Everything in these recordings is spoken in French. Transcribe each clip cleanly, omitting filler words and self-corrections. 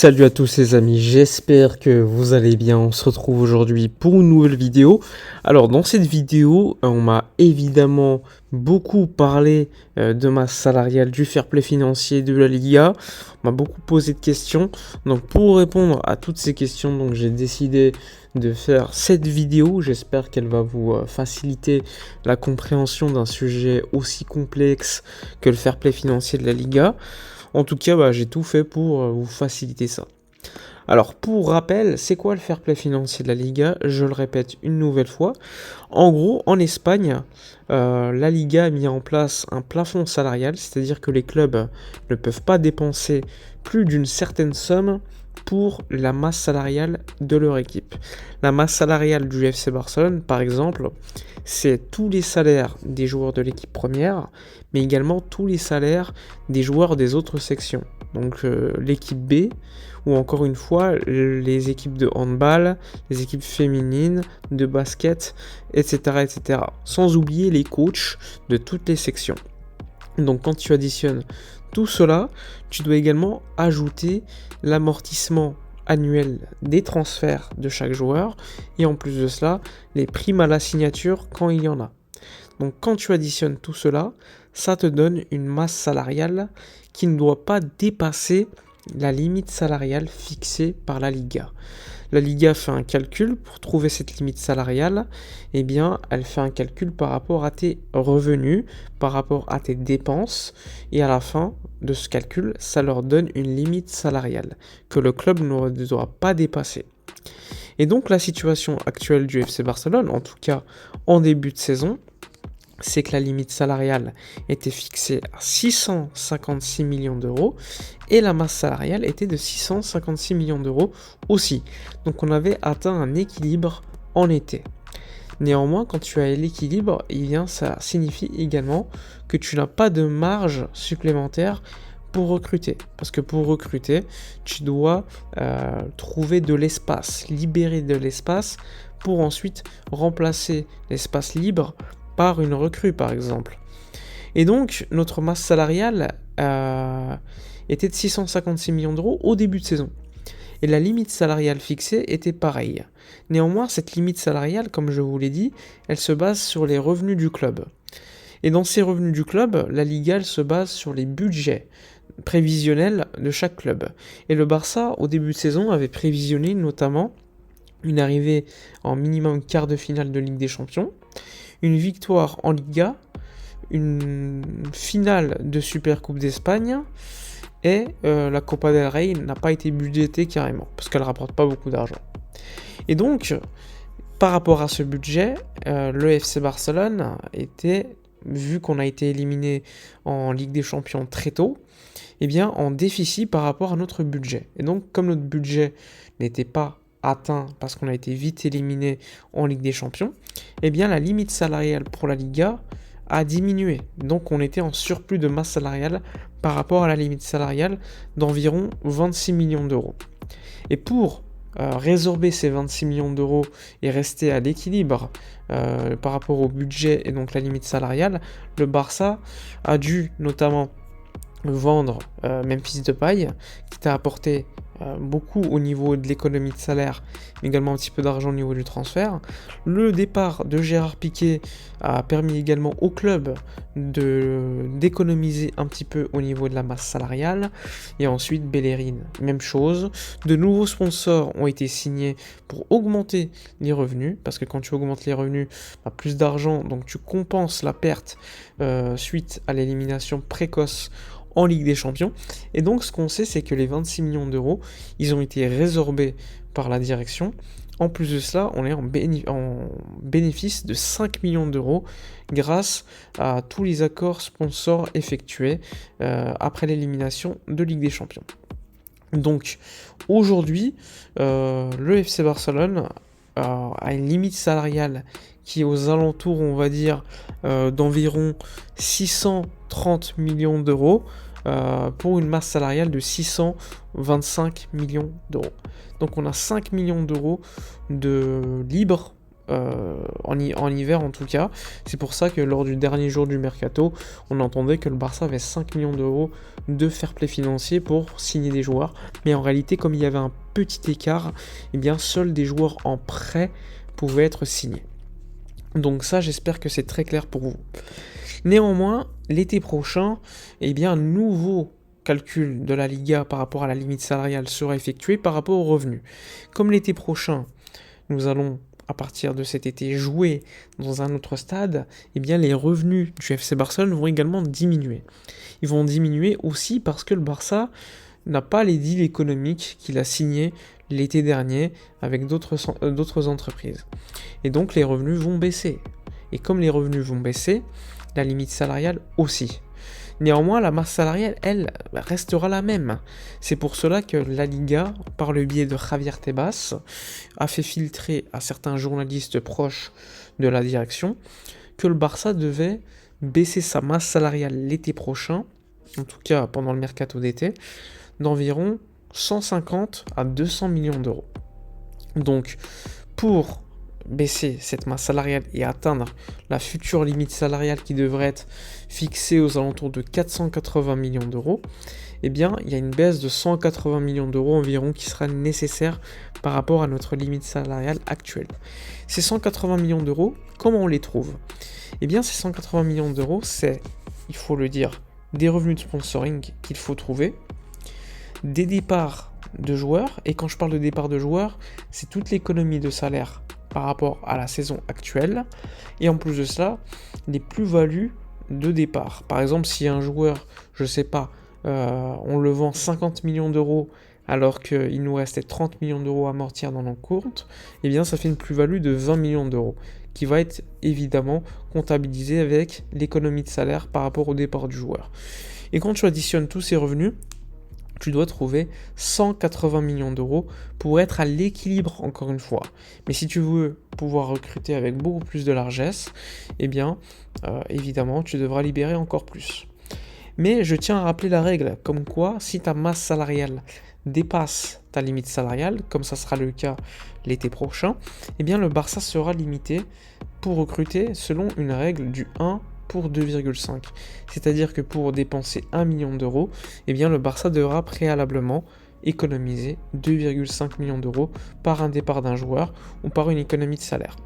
Salut à tous les amis, j'espère que vous allez bien. On se retrouve aujourd'hui pour une nouvelle vidéo. Alors dans cette vidéo, on m'a évidemment beaucoup parlé de masse salariale, du fair play financier de la Liga. On m'a beaucoup posé de questions. Donc pour répondre à toutes ces questions, donc j'ai décidé de faire cette vidéo. J'espère qu'elle va vous faciliter la compréhension d'un sujet aussi complexe que le fair play financier de la Liga. En tout cas, j'ai tout fait pour vous faciliter ça. Alors, pour rappel, c'est quoi le fair play financier de la Liga? Je le répète une nouvelle fois. En gros, en Espagne, la Liga a mis en place un plafond salarial, c'est-à-dire que les clubs ne peuvent pas dépenser plus d'une certaine somme pour la masse salariale de leur équipe. La masse salariale du FC Barcelone, par exemple, c'est tous les salaires des joueurs de l'équipe première, mais également tous les salaires des joueurs des autres sections. Donc l'équipe B, ou encore une fois les équipes de handball, les équipes féminines, de basket, etc., etc. Sans oublier les coachs de toutes les sections. Donc quand tu additionnes tout cela, tu dois également ajouter l'amortissement annuel des transferts de chaque joueur et en plus de cela, les primes à la signature quand il y en a. Donc quand tu additionnes tout cela, ça te donne une masse salariale qui ne doit pas dépasser la limite salariale fixée par la Liga. La Liga fait un calcul pour trouver cette limite salariale, eh bien, elle fait un calcul par rapport à tes revenus, par rapport à tes dépenses, et à la fin de ce calcul, ça leur donne une limite salariale que le club ne doit pas dépasser. Et donc la situation actuelle du FC Barcelone, en tout cas en début de saison, c'est que la limite salariale était fixée à 656 millions d'euros et la masse salariale était de 656 millions d'euros aussi. Donc on avait atteint un équilibre en été. Néanmoins, quand tu as l'équilibre, ça signifie également que tu n'as pas de marge supplémentaire pour recruter. Parce que pour recruter, tu dois trouver de l'espace, libérer de l'espace pour ensuite remplacer l'espace libre par une recrue par exemple. Et donc notre masse salariale était de 656 millions d'euros au début de saison. Et la limite salariale fixée était pareille. Néanmoins, cette limite salariale, comme je vous l'ai dit, elle se base sur les revenus du club. Et dans ces revenus du club, la Liga elle se base sur les budgets prévisionnels de chaque club. Et le Barça, au début de saison, avait prévisionné notamment une arrivée en minimum quart de finale de Ligue des Champions, une victoire en Liga, une finale de Supercoupe d'Espagne et la Copa del Rey n'a pas été budgétée carrément parce qu'elle rapporte pas beaucoup d'argent. Et donc, par rapport à ce budget, le FC Barcelone était, vu qu'on a été éliminé en Ligue des Champions très tôt, en déficit par rapport à notre budget. Et donc, comme notre budget n'était pas atteint parce qu'on a été vite éliminé en Ligue des Champions, la limite salariale pour la Liga a diminué. Donc on était en surplus de masse salariale par rapport à la limite salariale d'environ 26 millions d'euros. Et pour résorber ces 26 millions d'euros et rester à l'équilibre par rapport au budget et donc la limite salariale, le Barça a dû notamment vendre Memphis Depay, qui t'a apporté beaucoup au niveau de l'économie de salaire, mais également un petit peu d'argent au niveau du transfert. Le départ de Gérard Piqué a permis également au club d'économiser un petit peu au niveau de la masse salariale. Et ensuite, Bellerin, même chose. De nouveaux sponsors ont été signés pour augmenter les revenus, parce que quand tu augmentes les revenus, plus d'argent, donc tu compenses la perte suite à l'élimination précoce en Ligue des Champions. Et donc ce qu'on sait, c'est que les 26 millions d'euros, ils ont été résorbés par la direction. En plus de cela, on est en bénéfice de 5 millions d'euros grâce à tous les accords sponsors effectués après l'élimination de Ligue des Champions. Donc aujourd'hui, le FC Barcelone a une limite salariale qui est aux alentours, on va dire, d'environ 630 millions d'euros pour une masse salariale de 625 millions d'euros. Donc on a 5 millions d'euros de libre en en hiver en tout cas. C'est pour ça que lors du dernier jour du mercato, on entendait que le Barça avait 5 millions d'euros de fair play financier pour signer des joueurs. Mais en réalité, comme il y avait un petit écart, eh bien seuls des joueurs en prêt pouvaient être signés. Donc ça, j'espère que c'est très clair pour vous. Néanmoins, l'été prochain, eh bien, un nouveau calcul de la Liga par rapport à la limite salariale sera effectué par rapport aux revenus. Comme l'été prochain, nous allons, à partir de cet été, jouer dans un autre stade, eh bien, les revenus du FC Barcelone vont également diminuer. Ils vont diminuer aussi parce que le Barça n'a pas les deals économiques qu'il a signés l'été dernier avec d'autres entreprises. Et donc, les revenus vont baisser. Et comme les revenus vont baisser, la limite salariale aussi. Néanmoins, la masse salariale, elle, restera la même. C'est pour cela que la Liga, par le biais de Javier Tebas, a fait filtrer à certains journalistes proches de la direction que le Barça devait baisser sa masse salariale l'été prochain, en tout cas pendant le mercato d'été, d'environ 150 à 200 millions d'euros. Donc, pour baisser cette masse salariale et atteindre la future limite salariale qui devrait être fixée aux alentours de 480 millions d'euros, eh bien, il y a une baisse de 180 millions d'euros environ qui sera nécessaire par rapport à notre limite salariale actuelle. Ces 180 millions d'euros, comment on les trouve ? Eh bien, ces 180 millions d'euros, c'est, il faut le dire, des revenus de sponsoring qu'il faut trouver, des départs de joueurs, et quand je parle de départ de joueurs, c'est toute l'économie de salaire par rapport à la saison actuelle, et en plus de cela, les plus-values de départ. Par exemple, si un joueur, je sais pas, on le vend 50 millions d'euros alors qu'il nous restait 30 millions d'euros à amortir dans nos comptes, eh bien ça fait une plus-value de 20 millions d'euros, qui va être évidemment comptabilisée avec l'économie de salaire par rapport au départ du joueur. Et quand tu additionnes tous ces revenus, tu dois trouver 180 millions d'euros pour être à l'équilibre encore une fois. Mais si tu veux pouvoir recruter avec beaucoup plus de largesse, eh bien, évidemment, tu devras libérer encore plus. Mais je tiens à rappeler la règle, comme quoi, si ta masse salariale dépasse ta limite salariale, comme ça sera le cas l'été prochain, eh bien, le Barça sera limité pour recruter selon une règle du 1 pour 2,5. C'est-à-dire que pour dépenser 1 million d'euros, eh bien le Barça devra préalablement économiser 2,5 millions d'euros par un départ d'un joueur ou par une économie de salaire.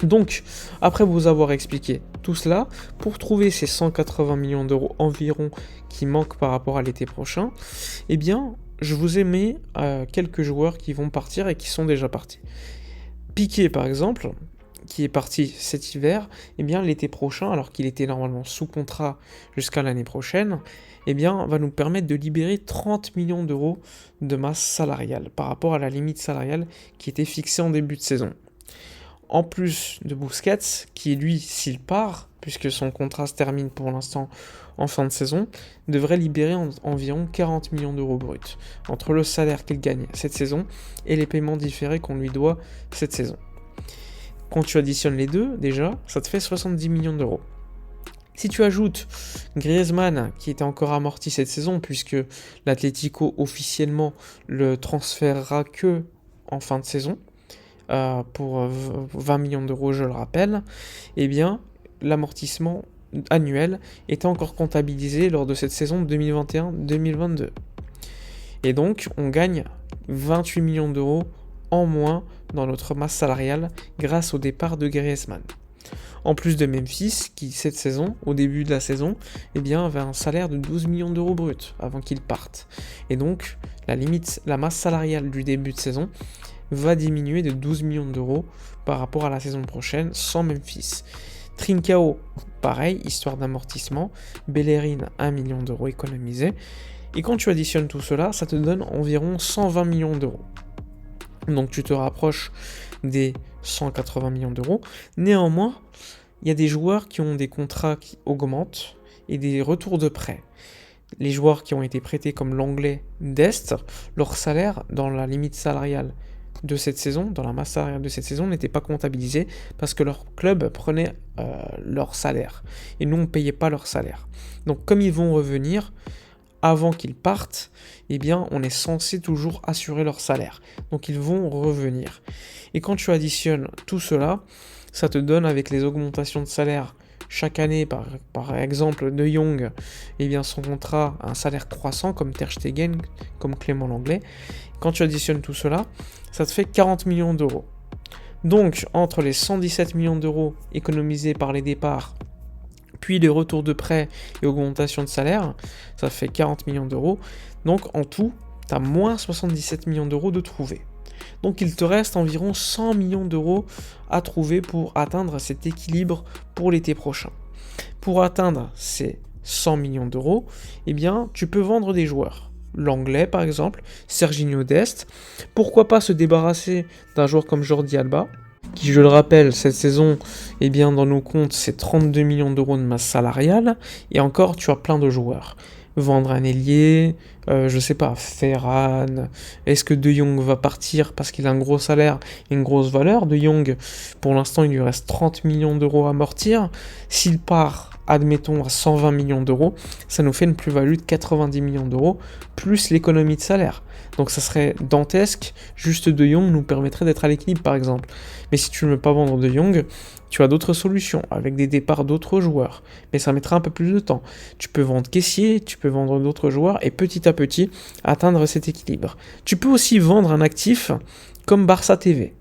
Donc, après vous avoir expliqué tout cela, pour trouver ces 180 millions d'euros environ qui manquent par rapport à l'été prochain, eh bien, je vous ai mis quelques joueurs qui vont partir et qui sont déjà partis. Piqué, par exemple, qui est parti cet hiver, eh bien l'été prochain, alors qu'il était normalement sous contrat jusqu'à l'année prochaine, eh bien va nous permettre de libérer 30 millions d'euros de masse salariale par rapport à la limite salariale qui était fixée en début de saison. En plus de Busquets, qui lui, s'il part, puisque son contrat se termine pour l'instant en fin de saison, devrait libérer environ 40 millions d'euros bruts, entre le salaire qu'il gagne cette saison et les paiements différés qu'on lui doit cette saison. Quand tu additionnes les deux, déjà, ça te fait 70 millions d'euros. Si tu ajoutes Griezmann, qui était encore amorti cette saison, puisque l'Atlético officiellement le transférera que en fin de saison, pour 20 millions d'euros, je le rappelle, eh bien, l'amortissement annuel était encore comptabilisé lors de cette saison 2021-2022. Et donc, on gagne 28 millions d'euros en moins dans notre masse salariale grâce au départ de Griezmann. En plus de Memphis, qui cette saison, au début de la saison, eh bien, avait un salaire de 12 millions d'euros bruts avant qu'il parte. Et donc, la masse salariale du début de saison va diminuer de 12 millions d'euros par rapport à la saison prochaine sans Memphis. Trincao, pareil, histoire d'amortissement. Bellerin, 1 million d'euros économisés. Et quand tu additionnes tout cela, ça te donne environ 120 millions d'euros. Donc tu te rapproches des 180 millions d'euros. Néanmoins, il y a des joueurs qui ont des contrats qui augmentent et des retours de prêt. Les joueurs qui ont été prêtés comme l'anglais Dest, leur salaire dans la limite salariale de cette saison, dans la masse salariale de cette saison, n'était pas comptabilisé parce que leur club prenait leur salaire. Et nous, on ne payait pas leur salaire. Donc comme ils vont revenir, avant qu'ils partent, eh bien, on est censé toujours assurer leur salaire. Donc, ils vont revenir. Et quand tu additionnes tout cela, ça te donne avec les augmentations de salaire chaque année, par exemple De Jong, eh bien son contrat a un salaire croissant comme Ter Stegen, comme Clément Lenglet. Quand tu additionnes tout cela, ça te fait 40 millions d'euros. Donc, entre les 117 millions d'euros économisés par les départs, puis les retours de prêts et augmentation de salaire, ça fait 40 millions d'euros. Donc, en tout, tu as moins 77 millions d'euros de trouver. Donc, il te reste environ 100 millions d'euros à trouver pour atteindre cet équilibre pour l'été prochain. Pour atteindre ces 100 millions d'euros, eh bien, tu peux vendre des joueurs. L'anglais par exemple, Serginho Dest. Pourquoi pas se débarrasser d'un joueur comme Jordi Alba, qui je le rappelle, cette saison, eh bien dans nos comptes, c'est 32 millions d'euros de masse salariale, et encore tu as plein de joueurs. Vendre un ailier, je sais pas, Ferran, est-ce que De Jong va partir parce qu'il a un gros salaire et une grosse valeur? De Jong, pour l'instant, il lui reste 30 millions d'euros à amortir. S'il part, admettons, à 120 millions d'euros, ça nous fait une plus-value de 90 millions d'euros, plus l'économie de salaire. Donc ça serait dantesque, juste De Jong nous permettrait d'être à l'équilibre par exemple. Mais si tu ne veux pas vendre De Jong, tu as d'autres solutions, avec des départs d'autres joueurs, mais ça mettra un peu plus de temps. Tu peux vendre caissier, tu peux vendre d'autres joueurs, et petit à petit, atteindre cet équilibre. Tu peux aussi vendre un actif comme Barça TV,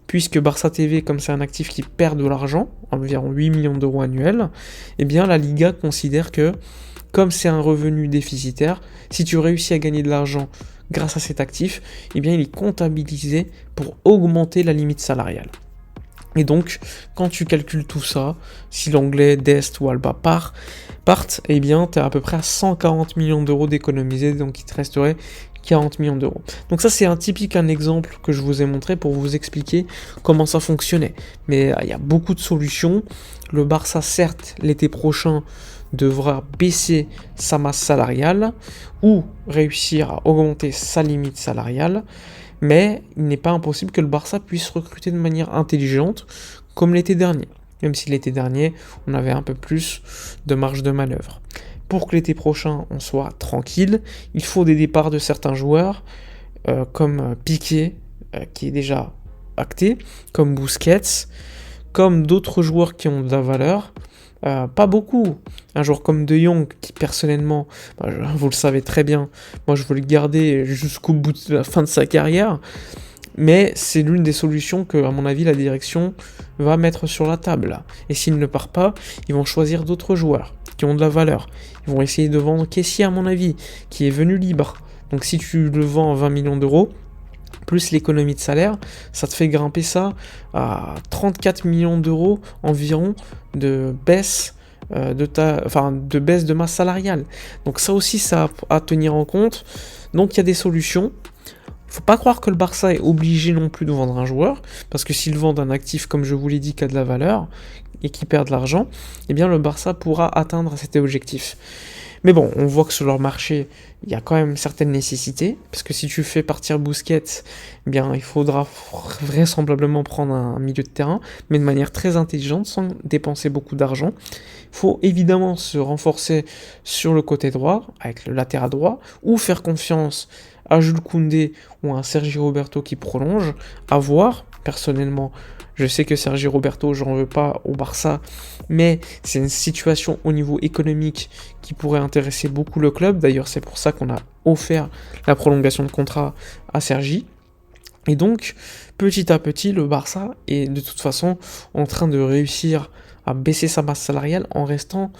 puisque Barça TV, comme c'est un actif qui perd de l'argent, environ 8 millions d'euros annuels, eh bien la Liga considère que, comme c'est un revenu déficitaire, si tu réussis à gagner de l'argent grâce à cet actif, eh bien il est comptabilisé pour augmenter la limite salariale. Et donc, quand tu calcules tout ça, si l'anglais, Dest ou Alba partent, eh bien, tu es à peu près à 140 millions d'euros d'économiser, donc il te resterait 40 millions d'euros. Donc ça, c'est un exemple que je vous ai montré pour vous expliquer comment ça fonctionnait. Mais il y a beaucoup de solutions. Le Barça, certes, l'été prochain, devra baisser sa masse salariale ou réussir à augmenter sa limite salariale. Mais il n'est pas impossible que le Barça puisse recruter de manière intelligente, comme l'été dernier. Même si l'été dernier, on avait un peu plus de marge de manœuvre. Pour que l'été prochain, on soit tranquille, il faut des départs de certains joueurs, comme Piqué, qui est déjà acté, comme Busquets, comme d'autres joueurs qui ont de la valeur. Pas beaucoup. Un joueur comme De Jong, qui personnellement, vous le savez très bien, moi je veux le garder jusqu'au bout de la fin de sa carrière, mais c'est l'une des solutions que, à mon avis, la direction va mettre sur la table. Et s'il ne part pas, ils vont choisir d'autres joueurs qui ont de la valeur. Ils vont essayer de vendre Kessie, à mon avis, qui est venu libre. Donc si tu le vends à 20 millions d'euros, plus l'économie de salaire, ça te fait grimper ça à 34 millions d'euros environ de baisse de baisse de masse salariale. Donc ça aussi, ça à tenir en compte. Donc il y a des solutions. Faut pas croire que le Barça est obligé non plus de vendre un joueur, parce que s'ils vendent un actif, comme je vous l'ai dit, qui a de la valeur et qui perd de l'argent, eh bien le Barça pourra atteindre cet objectif. Mais bon, on voit que sur leur marché, il y a quand même certaines nécessités, parce que si tu fais partir Busquets, eh bien il faudra vraisemblablement prendre un milieu de terrain, mais de manière très intelligente, sans dépenser beaucoup d'argent. Il faut évidemment se renforcer sur le côté droit, avec le latéral droit, ou faire confiance à Jules Koundé ou à un Sergi Roberto qui prolonge, à voir. Personnellement, je sais que Sergi Roberto, j'en veux pas au Barça, mais c'est une situation au niveau économique qui pourrait intéresser beaucoup le club. D'ailleurs, c'est pour ça qu'on a offert la prolongation de contrat à Sergi. Et donc, petit à petit, le Barça est de toute façon en train de réussir à baisser sa masse salariale en restant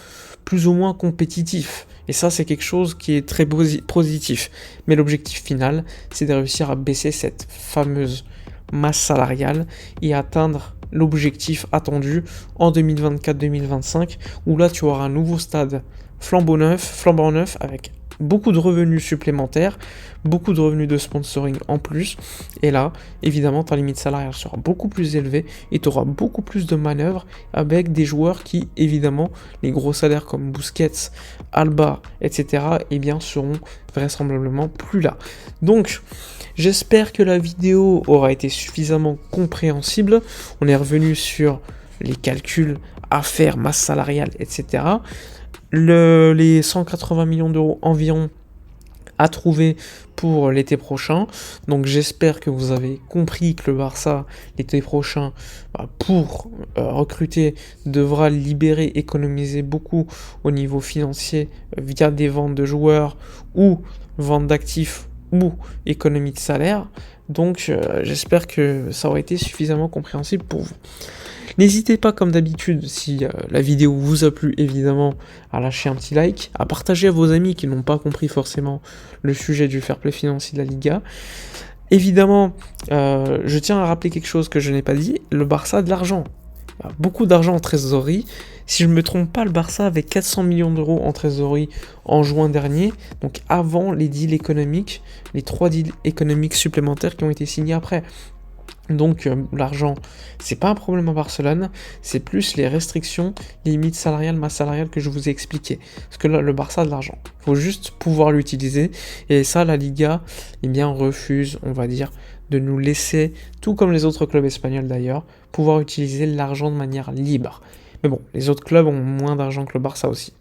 plus ou moins compétitif. Et ça, c'est quelque chose qui est très positif. Mais l'objectif final, c'est de réussir à baisser cette fameuse masse salariale et atteindre l'objectif attendu en 2024-2025, où là, tu auras un nouveau stade flambant neuf avec beaucoup de revenus supplémentaires, beaucoup de revenus de sponsoring en plus, et là, évidemment, ta limite salariale sera beaucoup plus élevée et tu auras beaucoup plus de manœuvres avec des joueurs qui, évidemment, les gros salaires comme Busquets, Alba, etc., eh bien, seront vraisemblablement plus là. Donc, j'espère que la vidéo aura été suffisamment compréhensible. On est revenu sur les calculs à faire, masse salariale, etc., les 180 millions d'euros environ à trouver pour l'été prochain. Donc j'espère que vous avez compris que le Barça, l'été prochain, pour recruter, devra libérer, économiser beaucoup au niveau financier via des ventes de joueurs ou vente d'actifs ou économie de salaire. Donc j'espère que ça aura été suffisamment compréhensible pour vous. N'hésitez pas, comme d'habitude, si la vidéo vous a plu, évidemment, à lâcher un petit like, à partager à vos amis qui n'ont pas compris forcément le sujet du fair play financier de la Liga. Évidemment, je tiens à rappeler quelque chose que je n'ai pas dit, le Barça a de l'argent. Beaucoup d'argent en trésorerie. Si je ne me trompe pas, le Barça avait 400 millions d'euros en trésorerie en juin dernier, donc avant les deals économiques, les 3 deals économiques supplémentaires qui ont été signés après. Donc l'argent, c'est pas un problème à Barcelone, c'est plus les restrictions, les limites salariales, masse salariale que je vous ai expliqué. Parce que là, le Barça a de l'argent. Il faut juste pouvoir l'utiliser. Et ça, la Liga, eh bien, refuse, on va dire, de nous laisser, tout comme les autres clubs espagnols d'ailleurs, pouvoir utiliser l'argent de manière libre. Mais bon, les autres clubs ont moins d'argent que le Barça aussi.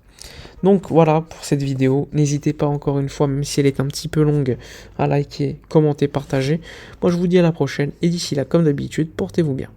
Donc voilà pour cette vidéo, n'hésitez pas encore une fois, même si elle est un petit peu longue, à liker, commenter, partager. Moi je vous dis à la prochaine, et d'ici là, comme d'habitude, portez-vous bien.